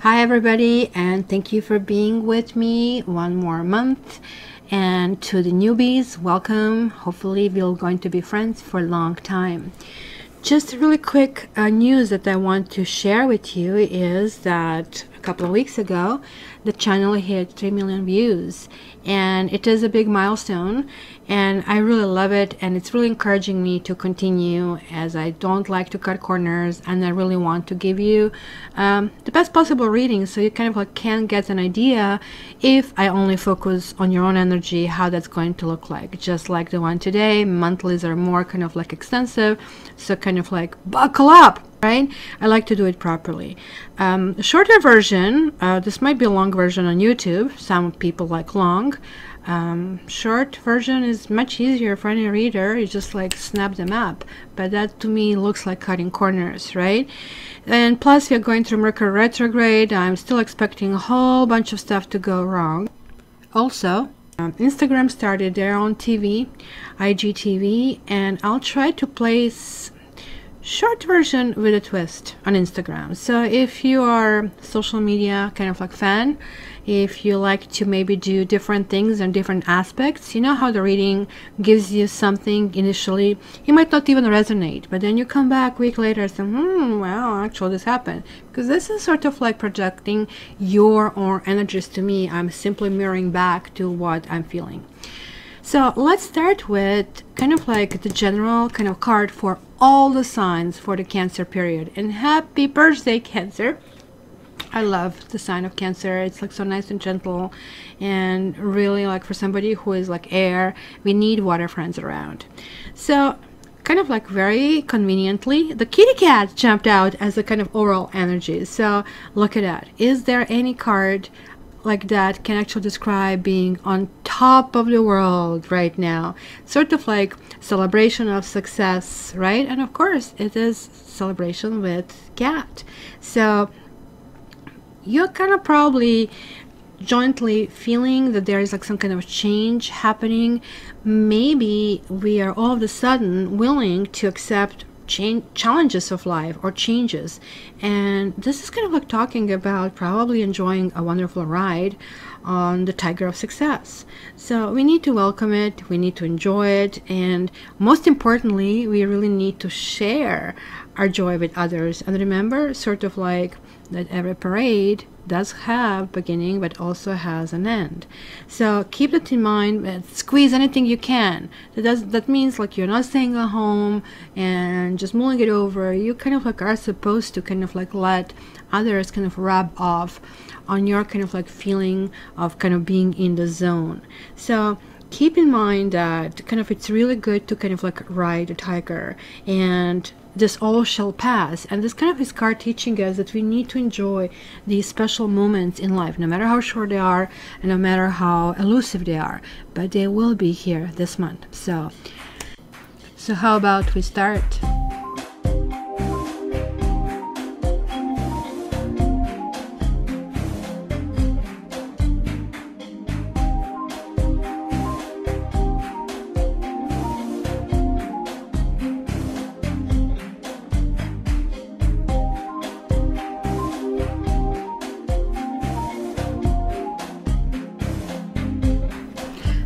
Hi everybody, and thank you for being with me one more month. And to the newbies, welcome. Hopefully we're going to be friends for a long time. Just really quick news that I want to share with you is that a couple of weeks ago the channel hit 3 million views, and it is a big milestone, and I really love it, and it's really encouraging me to continue, as I don't like to cut corners, and I really want to give you the best possible reading, so you kind of like can get an idea, if I only focus on your own energy, how that's going to look like. Just like the one today, monthlies are more kind of like extensive, so kind of like buckle up, right? I like to do it properly. Shorter version, this might be a long version on YouTube. Some people like long. Short version is much easier for any reader. You just like snap them up, but that to me looks like cutting corners, right? And plus we're going through Mercury retrograde. I'm still expecting a whole bunch of stuff to go wrong. Also, Instagram started their own TV, IGTV, and I'll try to place short version with a twist on Instagram. So if you are social media kind of like fan, if you like to maybe do different things and different aspects, you know how the reading gives you something initially, you might not even resonate, but then you come back a week later and say, wow, actually this happened. Because this is sort of like projecting your own energies to me. I'm simply mirroring back to what I'm feeling. So let's start with kind of like the general kind of card for all the signs for the Cancer period. And happy birthday, Cancer. I love the sign of Cancer. It's like so nice and gentle, and really like for somebody who is like air, we need water friends around. So kind of like very conveniently, the kitty cat jumped out as a kind of overall energy. So look at that. Is there any card like that can actually describe being on top of the world right now? Sort of like celebration of success, right? And of course it is celebration with cat. So you're kind of probably jointly feeling that there is like some kind of change happening. Maybe we are all of a sudden willing to accept challenges of life or changes, and this is kind of like talking about probably enjoying a wonderful ride on the tiger of success. So we need to welcome it, we need to enjoy it, and most importantly we really need to share our joy with others. And remember, sort of like that every parade does have beginning but also has an end. So keep that in mind. Squeeze anything you can. That means like you're not staying at home and just mulling it over. You kind of like are supposed to kind of like let others kind of rub off on your kind of like feeling of kind of being in the zone. So keep in mind that kind of it's really good to kind of like ride a tiger, and this all shall pass. And this kind of is card teaching us that we need to enjoy these special moments in life, no matter how short they are and no matter how elusive they are, but they will be here this month. So how about we start?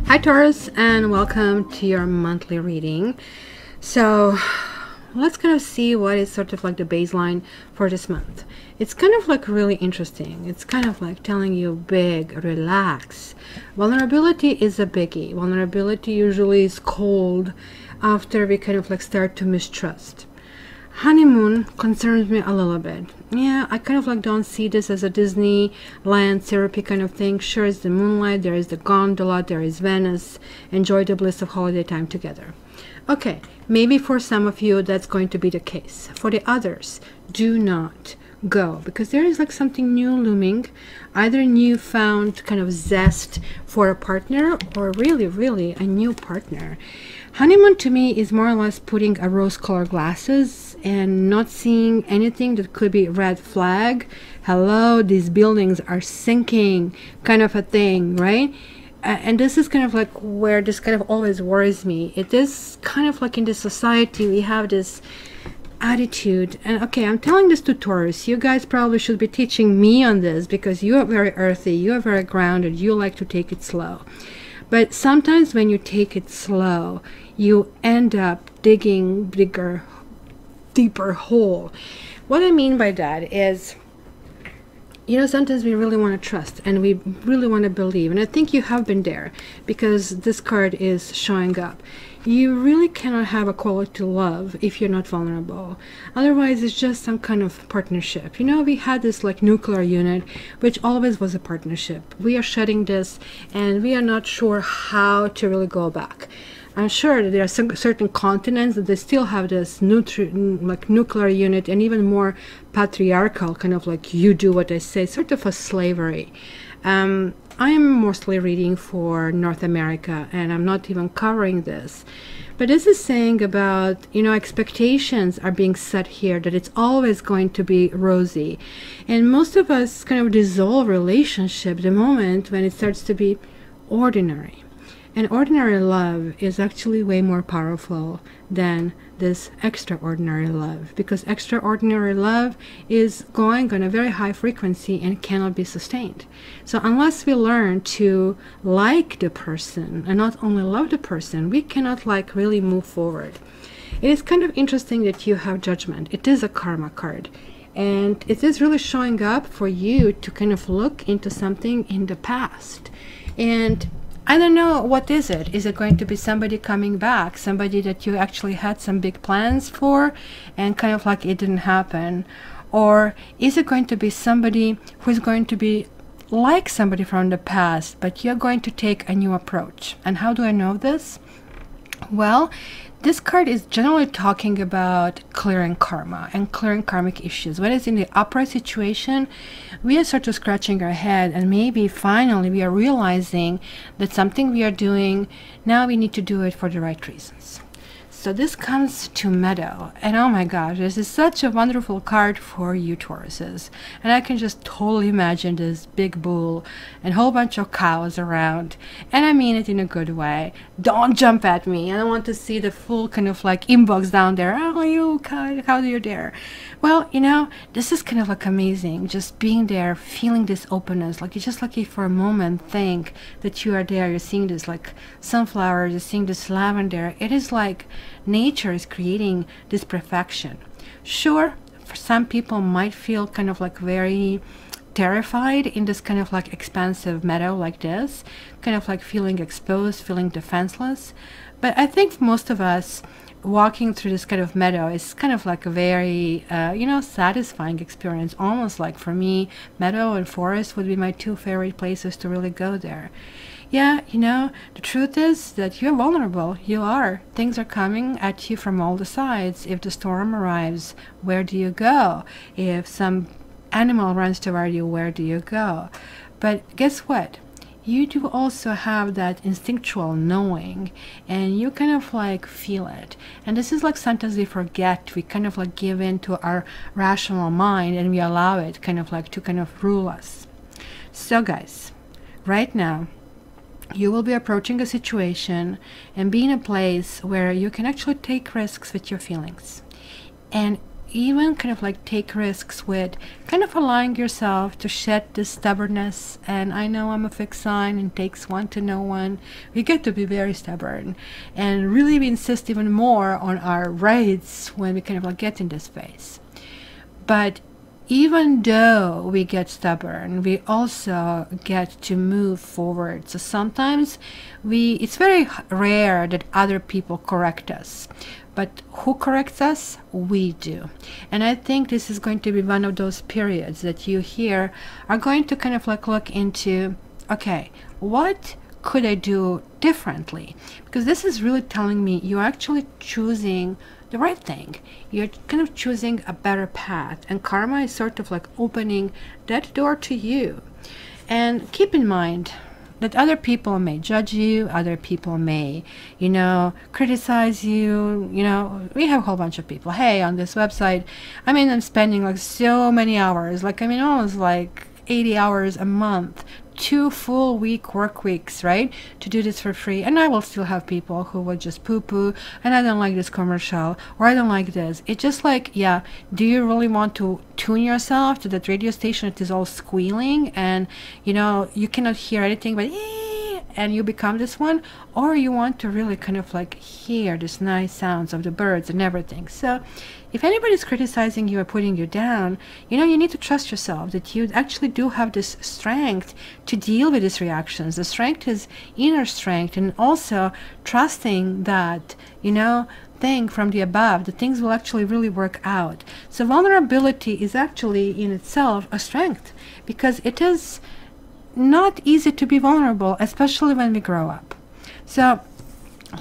Hi Taurus, and welcome to your monthly reading. So let's kind of see what is sort of like the baseline for this month. It's kind of like really interesting. It's kind of like telling you big, relax. Vulnerability is a biggie. Vulnerability usually is cold after we kind of like start to mistrust. Honeymoon concerns me a little bit. Yeah, I kind of like don't see this as a Disneyland syrupy kind of thing. Sure, it's the moonlight, there is the gondola, there is Venice. Enjoy the bliss of holiday time together. Okay, maybe for some of you that's going to be the case. For the others, do not go, because there is like something new looming, either newfound kind of zest for a partner, or really a new partner. Honeymoon to me is more or less putting a rose-colored glasses and not seeing anything that could be red flag. Hello, these buildings are sinking, kind of a thing, right? And this is kind of like where this kind of always worries me. It is kind of like in this society we have this attitude, and okay, I'm telling this to Taurus. You guys probably should be teaching me on this, because you are very earthy, you are very grounded, you like to take it slow. But sometimes when you take it slow, you end up digging bigger, deeper hole. What I mean by that is, you know, sometimes we really want to trust and we really want to believe, and I think you have been there, because this card is showing up. You really cannot have a quality love if you're not vulnerable. Otherwise, it's just some kind of partnership. You know, we had this like nuclear unit, which always was a partnership. We are shutting this, and we are not sure how to really go back. I'm sure that there are some certain continents that they still have this like nuclear unit, and even more patriarchal, kind of like you do what I say, sort of a slavery. I am mostly reading for North America, and I'm not even covering this. But this is saying about, you know, expectations are being set here, that it's always going to be rosy. And most of us kind of dissolve relationship the moment when it starts to be ordinary. And ordinary love is actually way more powerful than this extraordinary love, because extraordinary love is going on a very high frequency and cannot be sustained. So unless we learn to like the person and not only love the person, we cannot like really move forward. It is kind of interesting that you have Judgment. It is a karma card, and it is really showing up for you to kind of look into something in the past. And I don't know, what is it? Is it going to be somebody coming back? Somebody that you actually had some big plans for and kind of like it didn't happen? Or is it going to be somebody who's going to be like somebody from the past, but you're going to take a new approach? And how do I know this? Well, this card is generally talking about clearing karma and clearing karmic issues. When it's in the upright situation, we are sort of scratching our head, and maybe finally we are realizing that something we are doing, now we need to do it for the right reasons. So this comes to Meadow, and oh my gosh, this is such a wonderful card for you Tauruses. And I can just totally imagine this big bull and a whole bunch of cows around, and I mean it in a good way. Don't jump at me. I don't want to see the full kind of like inbox down there. Oh, you cow, how do you dare? Well, you know, this is kind of like amazing, just being there, feeling this openness. Like, you just like if for a moment think that you are there, you're seeing this like sunflowers, you're seeing this lavender. It is like nature is creating this perfection. Sure, for some people might feel kind of like very terrified in this kind of like expansive meadow like this, kind of like feeling exposed, feeling defenseless. But I think most of us walking through this kind of meadow is kind of like a very you know, satisfying experience. Almost like, for me, meadow and forest would be my two favorite places to really go there. Yeah, you know, the truth is that you're vulnerable. You are. Things are coming at you from all the sides. If the storm arrives, where do you go? If some animal runs toward you, where do you go? But guess what? You do also have that instinctual knowing, and you kind of like feel it. And this is like sometimes we forget, we kind of like give in to our rational mind, and we allow it kind of like to kind of rule us. So guys, right now, you will be approaching a situation and be in a place where you can actually take risks with your feelings, and even kind of like take risks with kind of allowing yourself to shed this stubbornness. And I know I'm a fixed sign, and takes one to know one. We get to be very stubborn, and really we insist even more on our rights when we kind of like get in this phase. But even though we get stubborn, we also get to move forward. So sometimes it's very rare that other people correct us. But who corrects us? We do. And I think this is going to be one of those periods that you here are going to kind of like look into, okay, what could I do differently? Because this is really telling me you're actually choosing the right thing. You're kind of choosing a better path, and karma is sort of like opening that door to you. And keep in mind that other people may judge you, other people may, you know, criticize you. You know, we have a whole bunch of people. Hey, on this website, I mean, I'm spending like so many hours, like, I mean, almost like 80 hours a month, 2 full work weeks, right, to do this for free. And I will still have people who will just poo-poo, and I don't like this commercial, or I don't like this. It's just like, yeah, do you really want to tune yourself to that radio station that is all squealing, and you know, you cannot hear anything but and you become this one? Or you want to really kind of like hear this nice sounds of the birds and everything? So if anybody's criticizing you or putting you down, you know, you need to trust yourself that you actually do have this strength to deal with these reactions. The strength is inner strength, and also trusting that, you know, thing from the above, that things will actually really work out. So vulnerability is actually in itself a strength, because it is not easy to be vulnerable, especially when we grow up. So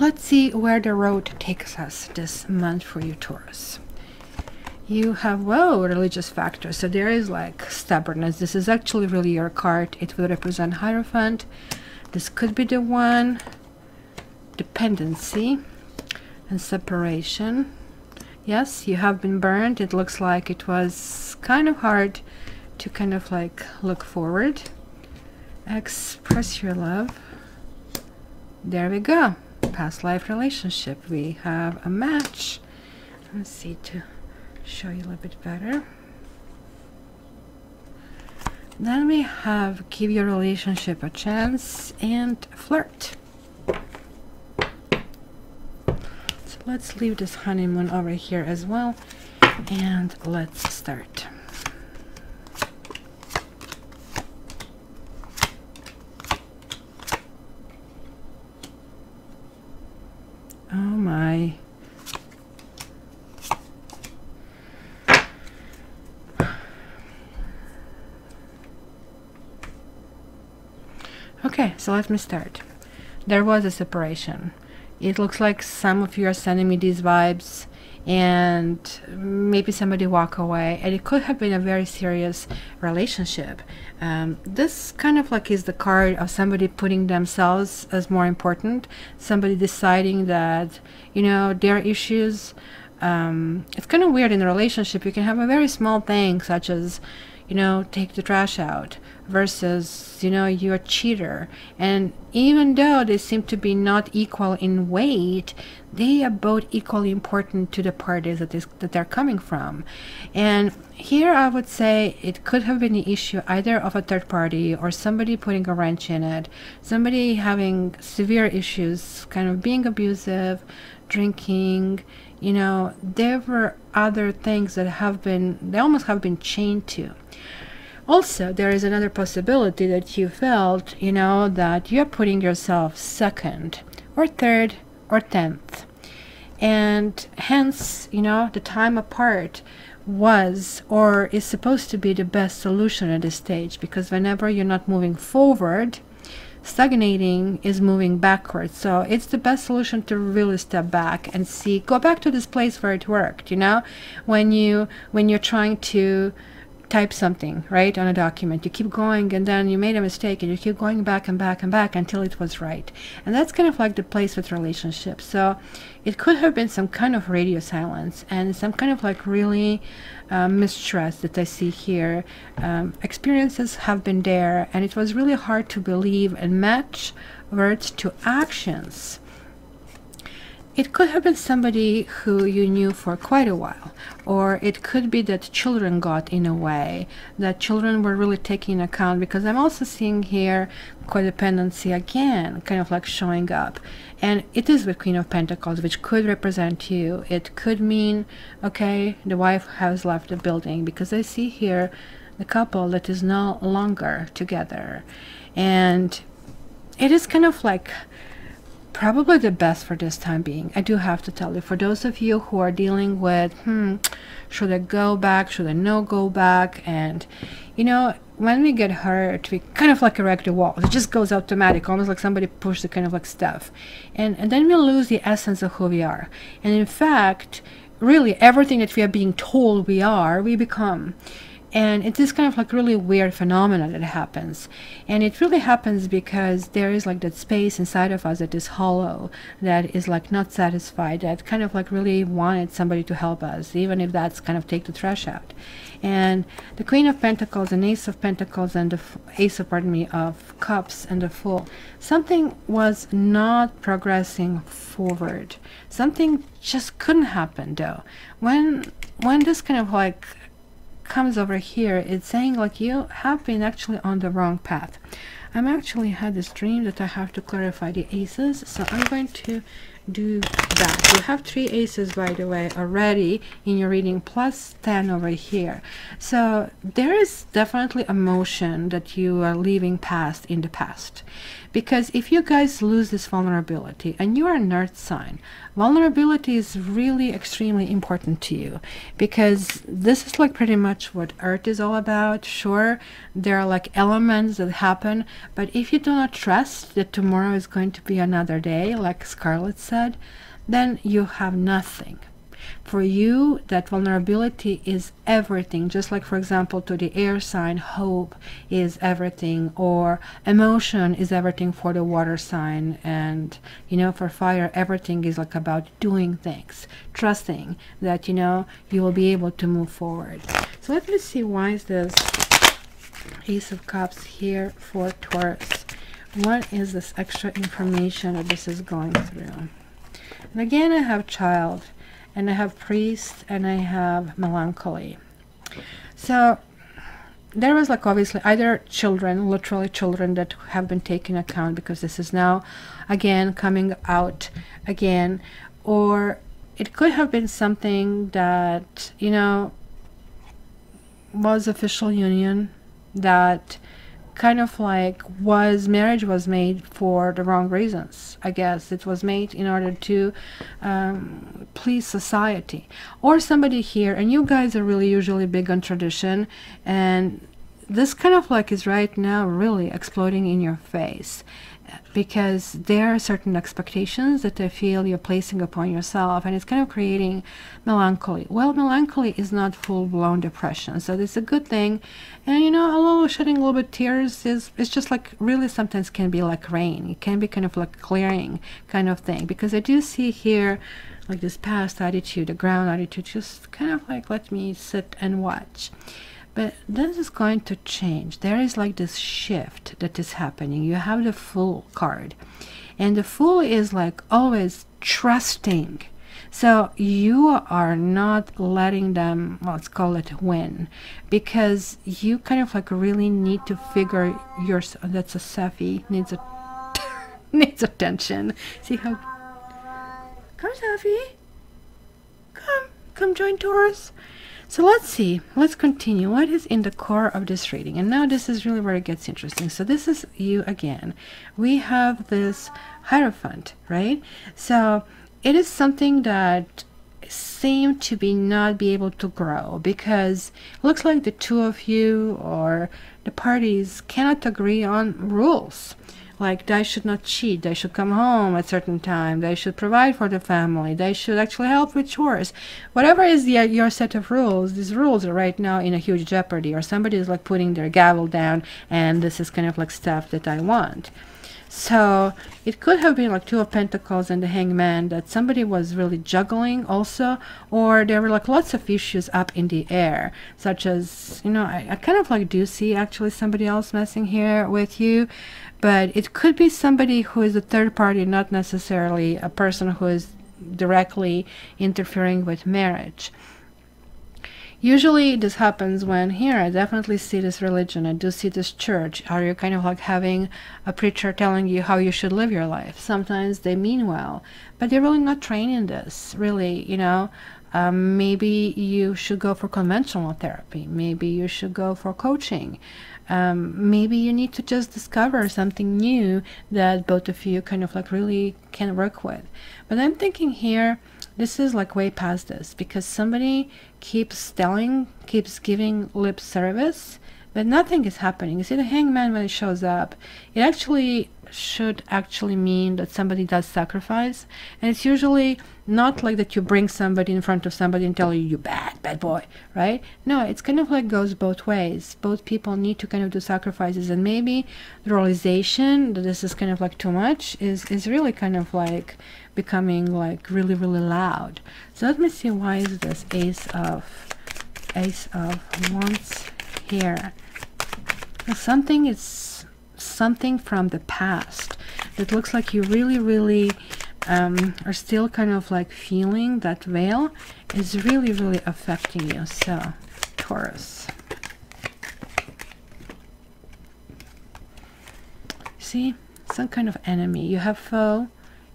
let's see where the road takes us this month for you, Taurus. You have, whoa, religious factor. So there is like stubbornness. This is actually really your card. It will represent Hierophant. This could be the one. Dependency and separation. Yes, you have been burned. It looks like it was kind of hard to kind of like look forward. Express your love. There we go. Past life relationship. We have a match. Let's see, to show you a little bit better. Then we have give your relationship a chance and flirt. So let's leave this honeymoon over here as well, and let's start. Oh my. Okay, so let me start. There was a separation. It looks like some of you are sending me these vibes, and maybe somebody walk away, and it could have been a very serious relationship. This kind of like is the card of somebody putting themselves as more important, somebody deciding that, you know, their issues. It's kind of weird in a relationship. You can have a very small thing, such as, you know, take the trash out, versus, you know, you're a cheater. And even though they seem to be not equal in weight, they are both equally important to the parties that they're coming from. And here I would say it could have been the issue either of a third party, or somebody putting a wrench in it, somebody having severe issues, kind of being abusive, drinking. You know, there were other things that have been, they almost have been chained to. Also, there is another possibility that you felt, you know, that you're putting yourself second or third or 10th. And hence, you know, the time apart was or is supposed to be the best solution at this stage, because whenever you're not moving forward, stagnating is moving backwards. So it's the best solution to really step back and see, go back to this place where it worked. You know, when you're trying to type something, right, on a document, you keep going, and then you made a mistake, and you keep going back and back and back until it was right. And that's kind of like the place with relationships. So it could have been some kind of radio silence and some kind of like really mistrust that I see here. Experiences have been there, and it was really hard to believe and match words to actions. It could have been somebody who you knew for quite a while, or it could be that children got in a way, that children were really taking account, because I'm also seeing here codependency again, kind of like showing up. And it is with Queen of Pentacles, which could represent you. It could mean, okay, the wife has left the building, because I see here the couple that is no longer together. And it is kind of like probably the best for this time being. I do have to tell you, for those of you who are dealing with, should I go back, should I no go back? And you know, when we get hurt, we kind of like erect the wall. It just goes automatic, almost like somebody pushed the kind of like stuff, and then we lose the essence of who we are. And in fact, really everything that we are being told we are, we become. And it's this kind of like really weird phenomenon that happens. And it really happens because there is like that space inside of us that is hollow, that is like not satisfied, that kind of like really wanted somebody to help us, even if that's kind of take the trash out. And the Queen of Pentacles and Ace of Pentacles and the Ace of, pardon me, of Cups and the Fool. Something was not progressing forward. Something just couldn't happen though. When this kind of like comes over here, it's saying like you have been actually on the wrong path. I'm actually had this dream that I have to clarify the aces, so I'm going to do that. You have 3 aces, by the way, already in your reading, plus 10 over here. So there is definitely a motion that you are leaving past in the past. Because if you guys lose this vulnerability, and you are an earth sign, vulnerability is really extremely important to you, because this is like pretty much what earth is all about. Sure, there are like elements that happen, but if you do not trust that tomorrow is going to be another day, like Scarlett said, then you have nothing. For you, that vulnerability is everything. Just like, for example, to the air sign, hope is everything, or emotion is everything for the water sign. And, you know, for fire, everything is like about doing things, trusting that, you know, you will be able to move forward. So let me see, why is this Ace of Cups here for Taurus? What is this extra information that this is going through? And again, I have child, and I have priest, and I have melancholy. So there was like obviously either children, literally children, that have been taken account, because this is now again coming out again, or it could have been something that, you know, was official union, that kind of like marriage was made for the wrong reasons. I guess it was made in order to please society, or somebody here, and you guys are really usually big on tradition, and this kind of like is right now really exploding in your face, because there are certain expectations that I feel you're placing upon yourself, and it's kind of creating melancholy. Well, melancholy is not full-blown depression, so it's a good thing. And you know, a little shedding a little bit tears is, it's just like really sometimes can be like rain. It can be kind of like clearing kind of thing, because I do see here like this past attitude, the ground attitude, just kind of like let me sit and watch. But this is going to change. There is like this shift that is happening. You have the Fool card, and the Fool is like always trusting. So you are not letting them, let's call it, win, because you kind of like really need to figure your, that's a Safi, needs a needs attention. See how, come Safi, come join Taurus. So let's see, let's continue. What is in the core of this reading? And now this is really where it gets interesting. So this is you again. We have this Hierophant, right? So it is something that seemed to be not be able to grow, because it looks like the two of you or the parties cannot agree on rules. Like, they should not cheat, they should come home at a certain time, they should provide for the family, they should actually help with chores. Whatever is your set of rules, these rules are right now in a huge jeopardy, or somebody is like putting their gavel down, and this is kind of like stuff that I want. So it could have been like Two of Pentacles and the Hangman, that somebody was really juggling also, or there were like lots of issues up in the air, such as, you know, I kind of like do see actually somebody else messing here with you, but it could be somebody who is a third party, not necessarily a person who is directly interfering with marriage. Usually this happens when, here I definitely see this religion, I do see this church. Are you kind of like having a preacher telling you how you should live your life? Sometimes they mean well, but they're really not trained in this, really, you know. Maybe you should go for conventional therapy. Maybe you should go for coaching. Maybe you need to just discover something new that both of you kind of like really can work with. But I'm thinking here, this is like way past this, because somebody keeps giving lip service, but nothing is happening. You see, the Hangman, when it shows up, it actually should mean that somebody does sacrifice. And it's usually not like that you bring somebody in front of somebody and tell you bad boy, right? No, it's kind of like goes both ways. Both people need to kind of do sacrifices, and maybe the realization that this is kind of like too much is really kind of like becoming like really loud. So let me see, why is this Ace of Wands here? Something from the past that looks like you really are still kind of like feeling that veil is really affecting you. So Taurus, see, some kind of enemy. You have foe,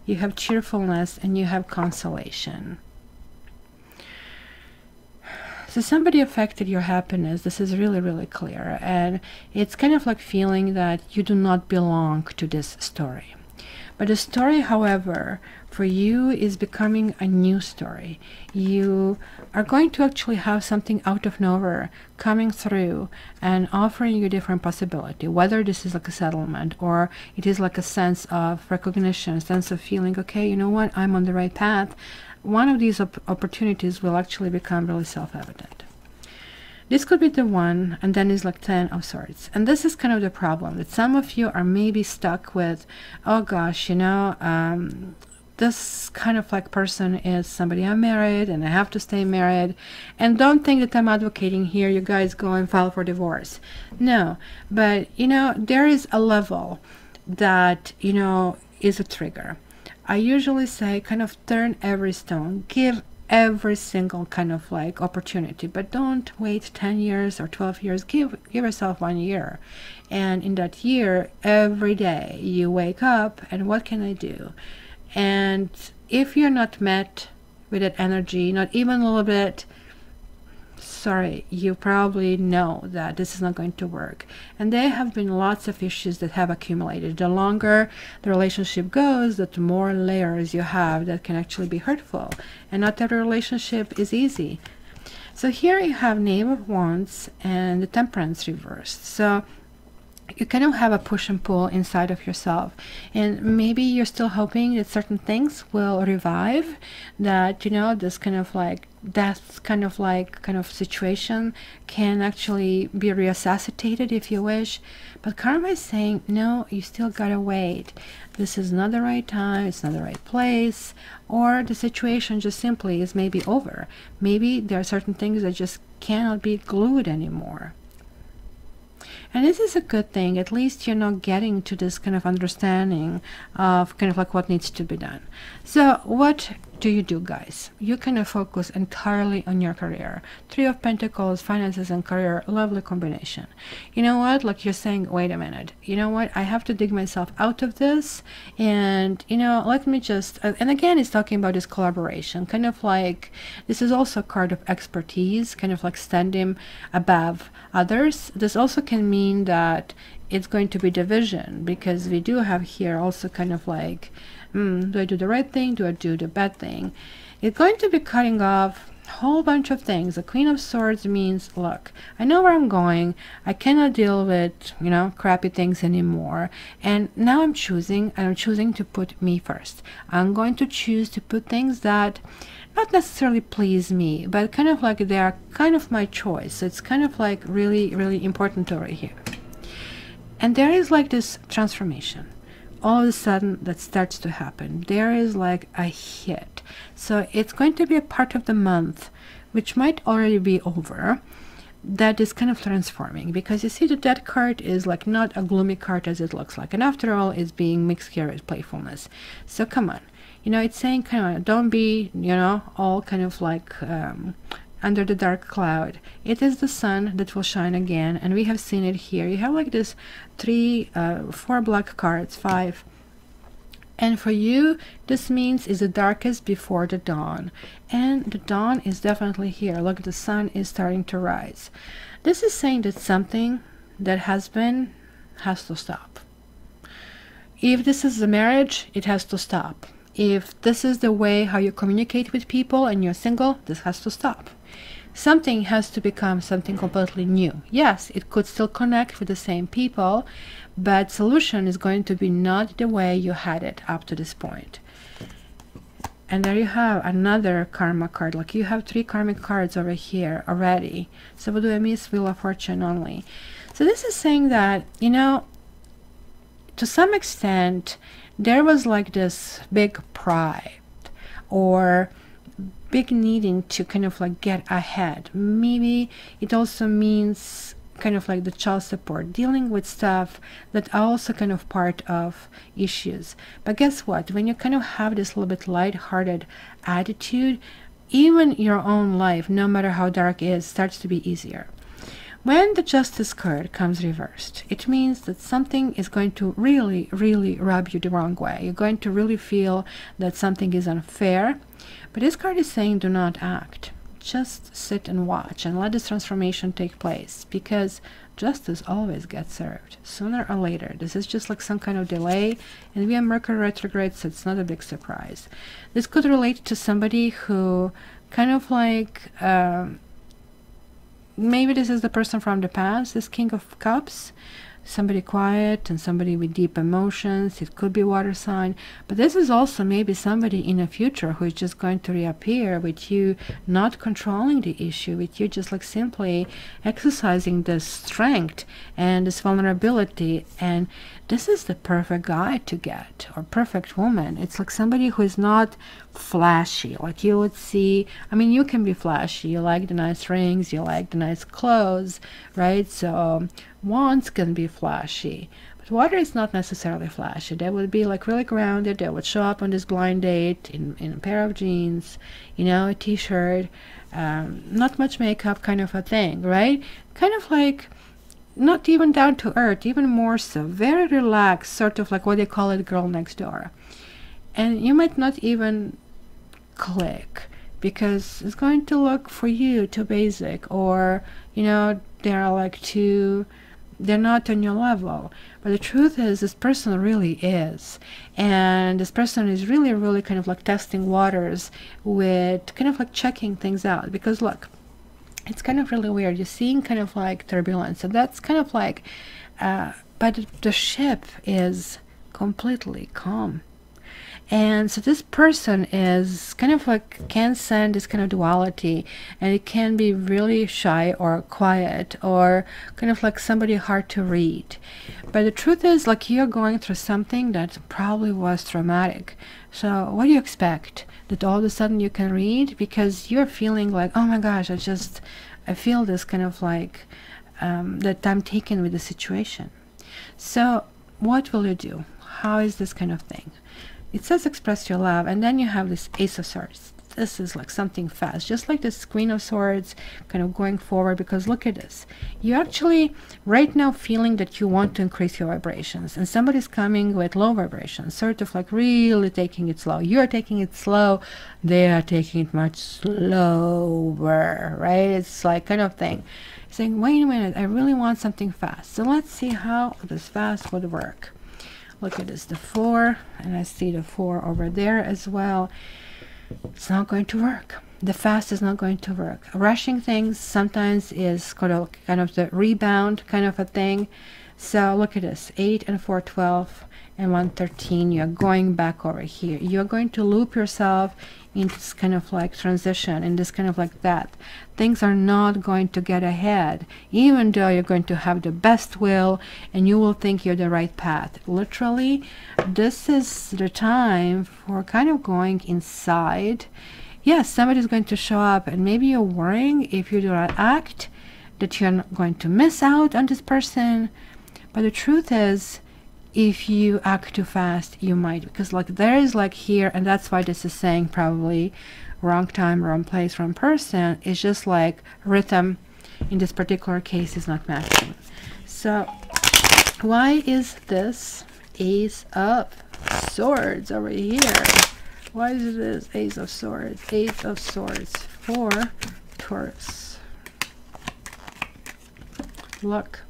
you have cheerfulness, and you have consolation. So somebody affected your happiness. This is really clear, and it's kind of like feeling that you do not belong to this story. But the story, however, for you is becoming a new story. You are going to actually have something out of nowhere coming through and offering you a different possibility, whether this is like a settlement or it is like a sense of recognition, sense of feeling, okay, you know what, I'm on the right path. One of these opportunities will actually become really self-evident. This could be the one, and then is like 10 of Swords. And this is kind of the problem, that some of you are maybe stuck with, oh gosh, you know, this kind of like person is somebody I'm married and I have to stay married. And don't think that I'm advocating here you guys go and file for divorce. No, but you know, there is a level that, you know, is a trigger. I usually say kind of turn every stone, give every single kind of like opportunity, but don't wait 10 years or 12 years. Give yourself 1 year, and in that year, every day you wake up and what can I do? And if you're not met with that energy, not even a little bit, sorry, you probably know that this is not going to work. And there have been lots of issues that have accumulated. The longer the relationship goes, the more layers you have that can actually be hurtful. And not every relationship is easy. So here you have Knave of Wands and the Temperance reversed. So you kind of have a push and pull inside of yourself, and maybe you're still hoping that certain things will revive, that, you know, this kind of like death kind of situation can actually be resuscitated if you wish. But karma is saying, no, you still gotta wait. This is not the right time, it's not the right place, or the situation just simply is maybe over. Maybe there are certain things that just cannot be glued anymore. And this is a good thing. At least you're not getting to this kind of understanding of kind of like what needs to be done. So what do you do, guys? You kind of focus entirely on your career. 3 of Pentacles, finances and career, lovely combination. You know what? Like you're saying, wait a minute. You know what? I have to dig myself out of this. And, you know, let me just, and again, it's talking about this collaboration. Kind of like, this is also a card of expertise, kind of like standing above others. This also can mean that it's going to be division, because we do have here also kind of like, do I do the right thing? Do I do the bad thing? It's going to be cutting off a whole bunch of things. The Queen of Swords means, look, I know where I'm going. I cannot deal with, you know, crappy things anymore. And now I'm choosing to put me first. I'm going to choose to put things that not necessarily please me, but kind of like they are kind of my choice. So it's kind of like really important over here. And there is like this transformation. All of a sudden that starts to happen. There is like a hit. So it's going to be a part of the month, which might already be over, that is kind of transforming, because you see the Death card is like not a gloomy card as it looks like, and after all it's being mixed here with playfulness. So come on, you know, it's saying kind of don't be, you know, all kind of like under the dark cloud. It is the sun that will shine again, and we have seen it here. You have like this 4 black cards, 5 And for you, this means is the darkest before the dawn. And the dawn is definitely here. Look, the sun is starting to rise. This is saying that something that has been has to stop. If this is a marriage, it has to stop. If this is the way how you communicate with people and you're single, this has to stop. Something has to become something completely new. Yes, it could still connect with the same people, but solution is going to be not the way you had it up to this point. And there you have another karma card. Like you have 3 karmic cards over here already. So what do I miss? Wheel of Fortune only. So this is saying that, you know, to some extent, there was like this big pride or big needing to kind of like get ahead. Maybe it also means kind of like the child support, dealing with stuff that are also kind of part of issues. But guess what? When you kind of have this little bit light-hearted attitude, even your own life, no matter how dark it is, starts to be easier. When the Justice card comes reversed, it means that something is going to really, really rub you the wrong way. You're going to really feel that something is unfair. But this card is saying do not act. Just sit and watch and let this transformation take place, because justice always gets served sooner or later. This is just like some kind of delay, and we have Mercury retrograde, so it's not a big surprise. This could relate to somebody who kind of like maybe this is the person from the past, this King of Cups, somebody quiet and somebody with deep emotions. It could be water sign, but this is also maybe somebody in the future who is just going to reappear with you not controlling the issue, with you just like simply exercising this strength and this vulnerability. And this is the perfect guy to get, or perfect woman. It's like somebody who is not flashy, like you would see. I mean, you can be flashy, you like the nice rings, you like the nice clothes, right? So wands can be flashy, but water is not necessarily flashy. They would be like really grounded. They would show up on this blind date in a pair of jeans, you know, a t-shirt, not much makeup, kind of a thing, right? Kind of like not even down to earth, even more so, very relaxed, sort of like what they call it, girl next door. And you might not even click because it's going to look for you too basic, or you know, they're like they're not on your level. But the truth is, this person really is, and this person is really, really kind of like testing waters with kind of like checking things out. Because look, it's kind of really weird. You're seeing kind of like turbulence, and that's kind of like but the ship is completely calm. And so this person is kind of like, can send this kind of duality, and it can be really shy or quiet, or kind of like somebody hard to read. But the truth is, like, you're going through something that probably was traumatic. So what do you expect? That all of a sudden you can read? Because you're feeling like, oh my gosh, I feel this kind of like that I'm taken with the situation. So what will you do? How is this kind of thing? It says express your love, and then you have this Ace of Swords. This is like something fast, just like this Queen of Swords, kind of going forward. Because look at this, you're actually right now feeling that you want to increase your vibrations, and somebody's coming with low vibrations, sort of like really taking it slow. You're taking it slow, they are taking it much slower, right? It's like kind of thing saying, wait a minute, I really want something fast. So let's see how this fast would work. Look at this, the 4, and I see the 4 over there as well. It's not going to work. The fast is not going to work. Rushing things sometimes is kind of the rebound kind of a thing. So look at this, 8 and 4, 12 and 1, 13. You're going back over here. You're going to loop yourself in this kind of like transition, in this kind of like that. Things are not going to get ahead, even though you're going to have the best will and you will think you're the right path. Literally, this is the time for kind of going inside. Yes, somebody's going to show up, and maybe you're worrying if you do not act that you're not going to miss out on this person. But the truth is, if you act too fast, you might, because like there is like here, and that's why this is saying probably wrong time, wrong place, wrong person. It's just like rhythm in this particular case is not matching. So why is this Ace of Swords over here. Why is this Ace of Swords? Eight of Swords for Taurus. Look.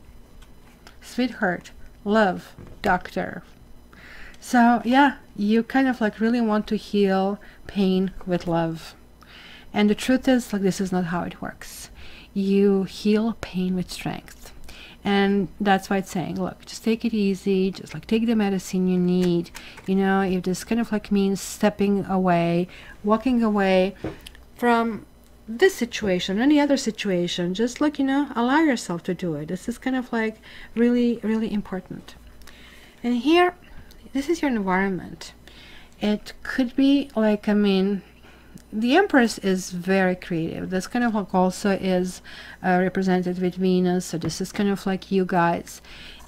Sweetheart, love, doctor. So yeah, you kind of like really want to heal pain with love. And the truth is, like, this is not how it works. You heal pain with strength. And that's why it's saying, look, just take it easy, just like take the medicine you need. You know, if this kind of like means stepping away, walking away from this situation, any other situation, just like, you know, allow yourself to do it. This is kind of like really, really important. And here, this is your environment. It could be like, I mean, the Empress is very creative. This kind of like also is represented with Venus. So this is kind of like you guys.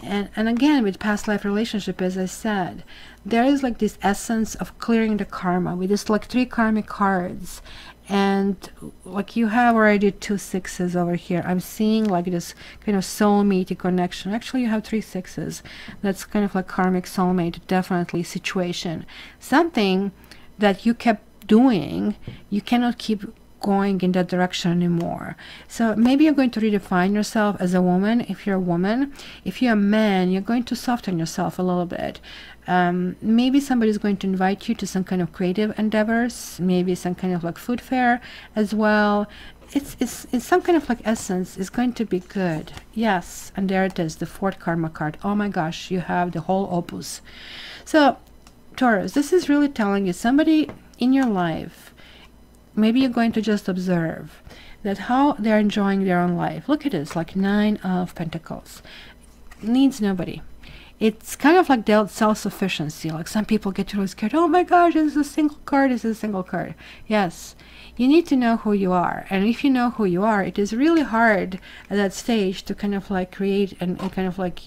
And again, with past life relationship, as I said, there is like this essence of clearing the karma with this like 3 karmic cards. And like you have already 2 sixes over here. I'm seeing like this kind of soulmate connection. Actually, you have 3 sixes. That's kind of like karmic soulmate, definitely situation. Something that you kept doing, you cannot keep going in that direction anymore. So maybe you're going to redefine yourself as a woman if you're a woman. If you're a man, you're going to soften yourself a little bit. Maybe somebody's going to invite you to some kind of creative endeavors, maybe some kind of like food fair as well. It's some kind of like essence is going to be good. Yes, and there it is, the 4th karma card. Oh my gosh, you have the whole opus. So Taurus, this is really telling you somebody in your life, maybe you're going to just observe that how they're enjoying their own life. Look at this, like 9 of Pentacles. Needs nobody. It's kind of like self-sufficiency. Like some people get really scared. Oh my gosh, this is a single card. This is a single card. Yes, you need to know who you are. And if you know who you are, it is really hard at that stage to kind of like create and kind of like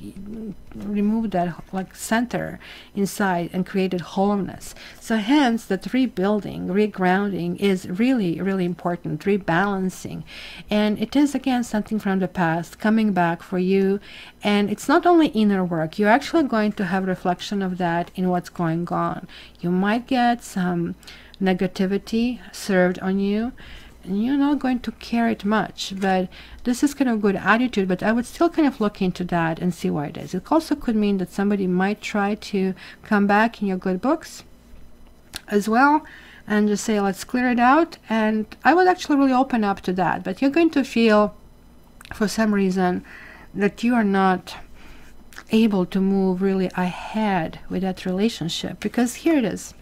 remove that like center inside and create a wholeness. So hence that rebuilding, regrounding is really, really important, rebalancing. And it is again something from the past coming back for you. And it's not only inner work, you're actually going to have reflection of that in what's going on. You might get some negativity served on you, and you're not going to care it much, but this is kind of good attitude. But I would still kind of look into that and see why it is. It also could mean that somebody might try to come back in your good books as well and just say, let's clear it out. And I would actually really open up to that. But you're going to feel for some reason that you are not able to move really ahead with that relationship, because here it is,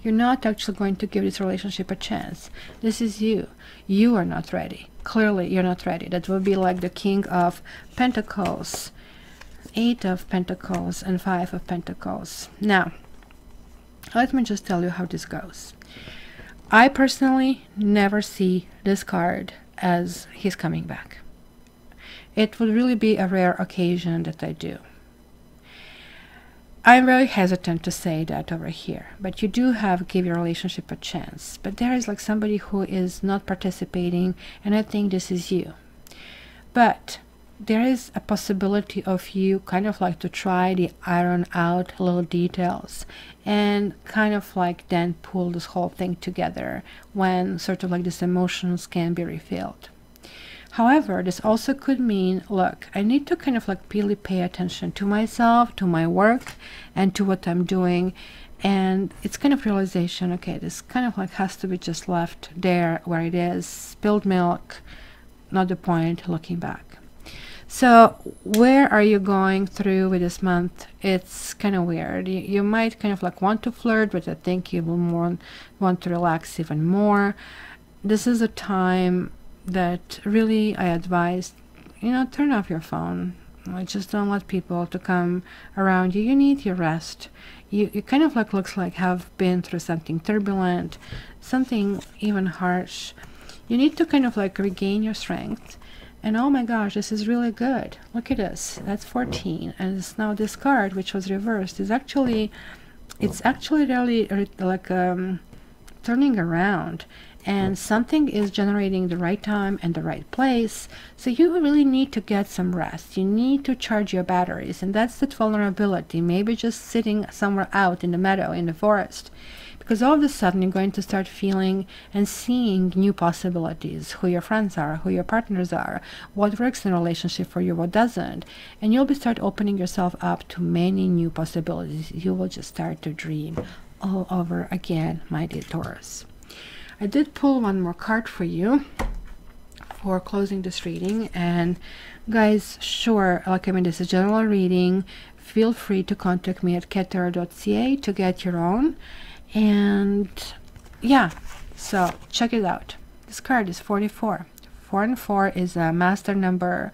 you're not actually going to give this relationship a chance. This is you are not ready. Clearly you're not ready. That would be like the King of Pentacles, 8 of Pentacles, and 5 of Pentacles. Now let me just tell you how this goes. I personally never see this card as he's coming back. It would really be a rare occasion that I do. I'm very hesitant to say that over here, but you do have give your relationship a chance. But there is like somebody who is not participating, and I think this is you. But there is a possibility of you kind of like to try to iron out little details and kind of like then pull this whole thing together when sort of like these emotions can be refilled. However, this also could mean, look, I need to kind of like really pay attention to myself, to my work, and to what I'm doing. And it's kind of realization, okay, this kind of like has to be just left there where it is. Spilled milk, not the point looking back. So where are you going through with this month? It's kind of weird. You might kind of like want to flirt, but I think you will want to relax even more. This is a time that really I advise, you know, turn off your phone. I just don't let people to come around you. You need your rest. You kind of like looks like have been through something turbulent, something even harsh. You need to kind of like regain your strength. And oh my gosh, this is really good. Look at this. That's 14. And it's now this card, which was reversed, is actually, it's actually really like turning around. and something is generating the right time and the right place. So you really need to get some rest. You need to charge your batteries, and that's that vulnerability. Maybe just sitting somewhere out in the meadow, in the forest, because all of a sudden you're going to start feeling and seeing new possibilities, who your friends are, who your partners are, what works in a relationship for you, what doesn't. And you'll be start opening yourself up to many new possibilities. You will just start to dream all over again, my dear Taurus. I did pull one more card for you for closing this reading. And guys, sure, like I mean, this is a general reading. Feel free to contact me at cattarot.ca to get your own. And yeah, so check it out. This card is 44. 4 and 4 is a master number,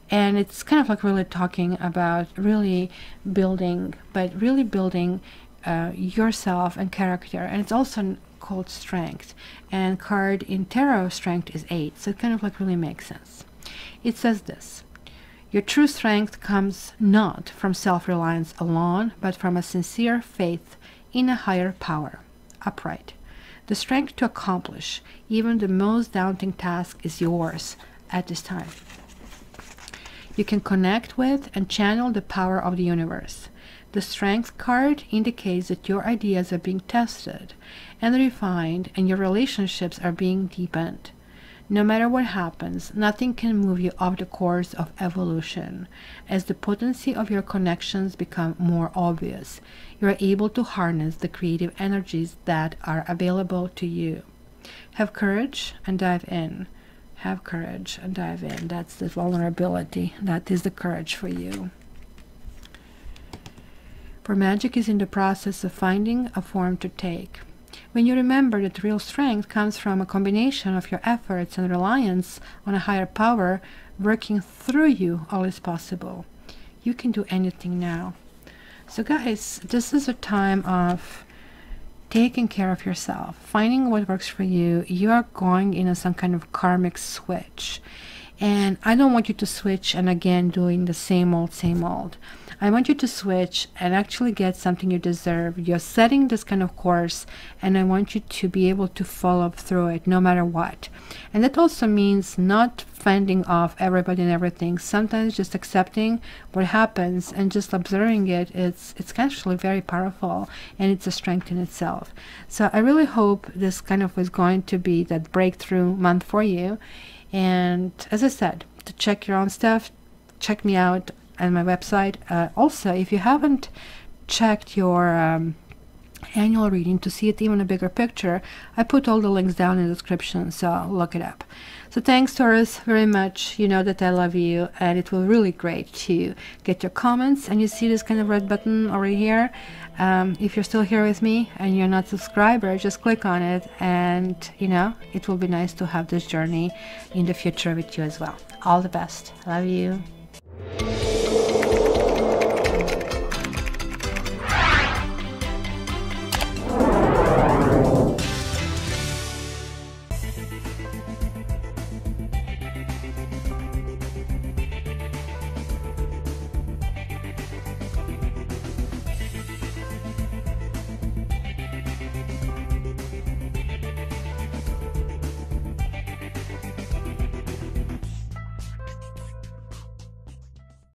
and it's kind of like really talking about really building, but really building yourself and character. And it's also called strength, and card in tarot strength is 8, so it kind of like really makes sense. It says this: your true strength comes not from self-reliance alone, but from a sincere faith in a higher power, upright. The strength to accomplish even the most daunting task is yours at this time. You can connect with and channel the power of the universe. The strength card indicates that your ideas are being tested and refined, and your relationships are being deepened. No matter what happens, nothing can move you off the course of evolution. As the potency of your connections become more obvious, you are able to harness the creative energies that are available to you. Have courage and dive in. Have courage and dive in. That's the vulnerability. That is the courage for you. For magic is in the process of finding a form to take. When you remember that real strength comes from a combination of your efforts and reliance on a higher power working through you, all is possible. You can do anything now. So guys, this is a time of taking care of yourself, finding what works for you. You are going in some kind of karmic switch. And I don't want you to switch and again doing the same old, same old. I want you to switch and actually get something you deserve. You're setting this kind of course, and I want you to be able to follow through it no matter what. And that also means not fending off everybody and everything. Sometimes just accepting what happens and just observing it, it's actually very powerful, and it's a strength in itself. So I really hope this kind of is going to be that breakthrough month for you. And as I said, to check your own stuff, check me out on my website. Also, if you haven't checked your annual reading to see it even a bigger picture, I put all the links down in the description, so look it up. So thanks, Taurus, very much. You know that I love you, and it will be really great to get your comments. And you see this kind of red button over here. If you're still here with me and you're not a subscriber, just click on it, and you know, it will be nice to have this journey in the future with you as well. All the best. Love you.